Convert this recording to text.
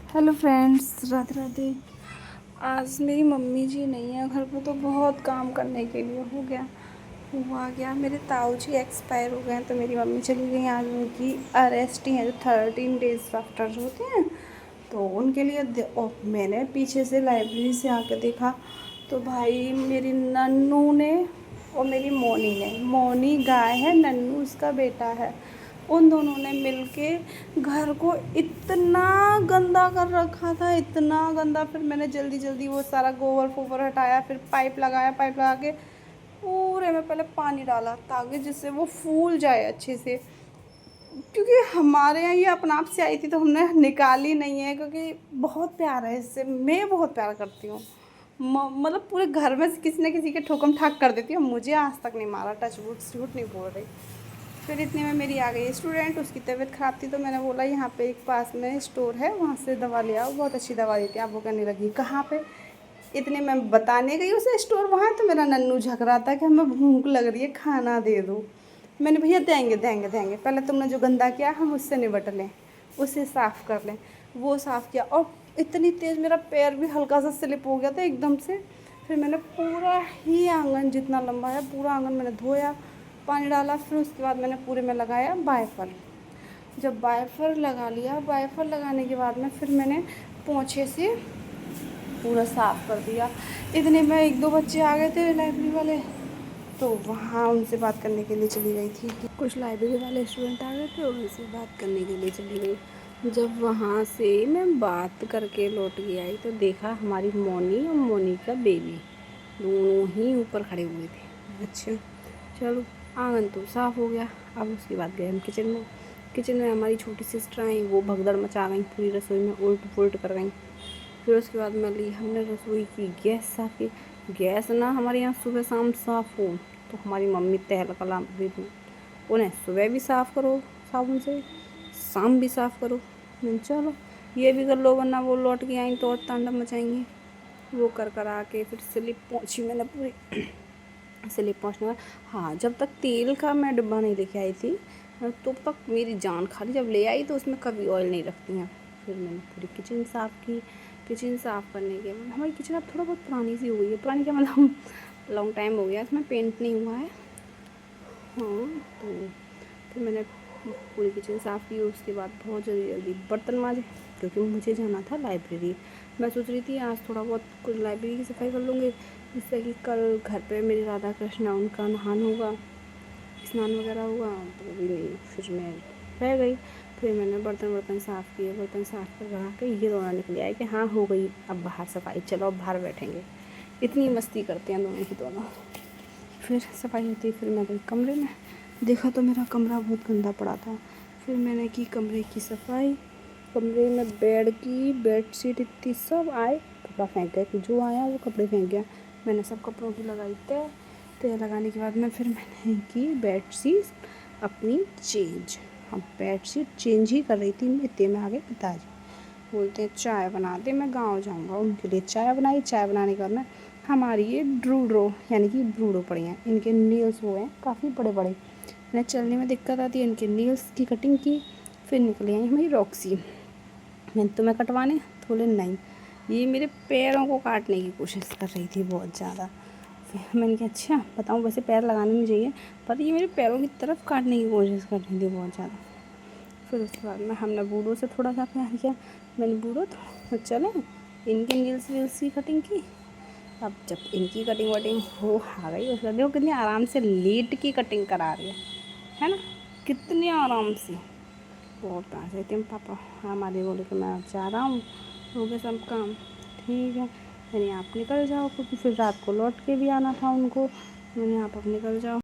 Hello friends, Radhe Radhe. आज मेरी mummy जी नहीं है घर पे, तो बहुत काम करने के लिए हो गया। हुआ गया, मेरे ताऊ जी एक्सपायर हो गए हैं, तो मेरी मम्मी चली गई। आज उनकी अरेस्ट ही है, जो 13 डेज आफ्टर होते हैं, तो उनके लिए और मैंने पीछे से लाइब्रेरी से आके देखा, तो भाई मेरी नन्नू ने और मेरी मोनी ने, मोनी गाय है, नन्नू उसका बेटा है, उन दोनों ने मिलके घर को इतना गंदा कर रखा था, इतना गंदा। फिर मैंने जल्दी जल्दी वो सारा गोबर फोबर हटाया, फिर पाइप लगाया, पाइप लगा के पूरे में पहले पानी डाला ताकि जिससे वो फूल जाए अच्छे से, क्योंकि हमारे यहाँ ये अपने आप से आई थी, तो हमने निकाली नहीं है, क्योंकि बहुत प्यार है इससे, मैं बहुत प्यार करती हूँ। मतलब पूरे घर में से किसी न किसी के ठोकम ठाक कर देती हूँ, मुझे आज तक नहीं मारा, टच वुड झूठ नहीं बोल रही। फिर इतने में मेरी आ गई स्टूडेंट, उसकी तबीयत ख़राब थी, तो मैंने बोला यहाँ पे एक पास में स्टोर है, वहाँ से दवा ले आओ, बहुत अच्छी दवा देती है। आप वो कहने लगी कहाँ पे? इतने में बताने गई उसे स्टोर वहाँ, तो मेरा नन्नू झक रहा था कि हमें भूख लग रही है, खाना दे दो। मैंने भैया देंगे देंगे देंगे, पहले तुमने जो गंदा किया हम उससे निपट लें, उसे साफ़ कर लें। वो साफ़ किया, और इतनी तेज़ मेरा पैर भी हल्का सा स्लिप हो गया था एकदम से। फिर मैंने पूरा ही आंगन, जितना लंबा है पूरा आंगन मैंने धोया, पानी डाला। फिर उसके बाद मैंने पूरे में लगाया बाइफर। जब बाइफर लगा लिया, बाइफर लगाने के बाद में फिर मैंने पोंछे से पूरा साफ़ कर दिया। इतने में एक दो बच्चे आ गए थे लाइब्रेरी वाले, तो वहाँ उनसे बात करने के लिए चली गई थी। कुछ लाइब्रेरी वाले स्टूडेंट आ गए थे, उनसे बात करने के लिए चली गई। जब वहाँ से मैं बात करके लौट के आई, तो देखा हमारी मोनी और मोनी का बेबी दोनों ही ऊपर खड़े हुए थे। अच्छा चलो, आंगन तो साफ़ हो गया। अब उसके बाद गए हम किचन में। किचन में हमारी छोटी सिस्टर आई, वो भगदड़ मचा गई, पूरी रसोई में उल्ट पुल्ट कर गई। फिर उसके बाद में ली हमने रसोई की गैस साफ़ की। गैस ना हमारे यहाँ सुबह शाम साफ़ हो, तो हमारी मम्मी तहलका देती, उन्हें सुबह भी साफ़ करो साबुन से, शाम भी साफ़ करो। चलो ये भी कर लो, वरना वो लौट के आई तो और तांडव मचाएंगे। वो कर आके फिर स्लिप पहुँची मैंने पूरी। स्लिप पहुँचने का, हाँ, जब तक तेल का मैं डिब्बा नहीं लेके आई थी, तो तक मेरी जान खाली। जब ले आई तो उसमें कभी ऑयल नहीं रखती हैं। फिर मैंने पूरी किचन साफ़ की। किचन साफ़ करने के बाद हमारी किचन अब थोड़ा बहुत पुरानी सी हो गई है। पुरानी क्या, मतलब लॉन्ग टाइम हो गया, इसमें पेंट नहीं हुआ है। हाँ, तो फिर मैंने पूरी किचन साफ़ की। उसके बाद बहुत जल्दी जल्दी बर्तन मांजे, क्योंकि मुझे जाना था लाइब्रेरी। मैं सोच रही थी आज थोड़ा बहुत कुछ लाइब्रेरी की सफाई कर लूँगी, जिससे कि कल घर पे मेरी राधा कृष्ण उनका नहान होगा, स्नान वगैरह हुआ, तो भी नहीं, फिर मैं रह गई। फिर मैंने बर्तन साफ़ किए, बर्तन साफ़ कर रहा के ये दोनों निकले आए कि हाँ हो गई अब बाहर सफाई, चलो अब बाहर बैठेंगे। इतनी मस्ती करते हैं दोनों की दोनों। फिर सफाई होती, फिर मैं गई कमरे में, देखा तो मेरा कमरा बहुत गंदा पड़ा था। फिर मैंने की कमरे की सफाई। कमरे में बेडशीट इतनी, सब आए कपड़ा फेंक गए, कि जो आया वो कपड़े फेंक गया। मैंने सब कपड़ों की लगाई तय। तय लगाने के बाद में फिर मैंने की बेडशीट अपनी चेंज। अब बेडशीट चेंज ही कर रही थी मैं, इतने में आ गए पिताजी, बोलते हैं चाय बना दे, मैं गाँव जाऊँगा। उनके लिए चाय बनाई। चाय बनाने के बाद में हमारी ये ड्रूडो यानी कि ब्रूडो पड़ी हैं, इनके नील्स हुए हैं काफ़ी बड़े बड़े, इन्हें चलने में दिक्कत आती है। इनके नील्स की कटिंग की। फिर निकली आई हमारी रॉक्सी। मैंने तुम्हें कटवाने, तो बोले नहीं, ये मेरे पैरों को काटने की कोशिश कर रही थी बहुत ज़्यादा। फिर मैंने कहा अच्छा बताऊँ, वैसे पैर लगाने नहीं चाहिए, पर ये मेरे पैरों की तरफ काटने की कोशिश कर रही थी बहुत ज़्यादा। फिर उसके बाद में हमने बूढ़ों से थोड़ा सा प्यार किया। मैंने बूढ़ो तो चले, इनके नील्स वील्स की कटिंग की। अब जब इनकी कटिंग वटिंग हो आ गई, उसके बाद देखो कितनी आराम से लेट की कटिंग करा रही है ना, कितनी आराम से। बहुत प्यार से तुम पापा हमारे बोले कि मैं अब जा रहा हूँ, हो गया सब काम, ठीक है। मैंने आप निकल जाओ, क्योंकि फिर रात को लौट के भी आना था उनको। मैंने आप अब निकल जाओ।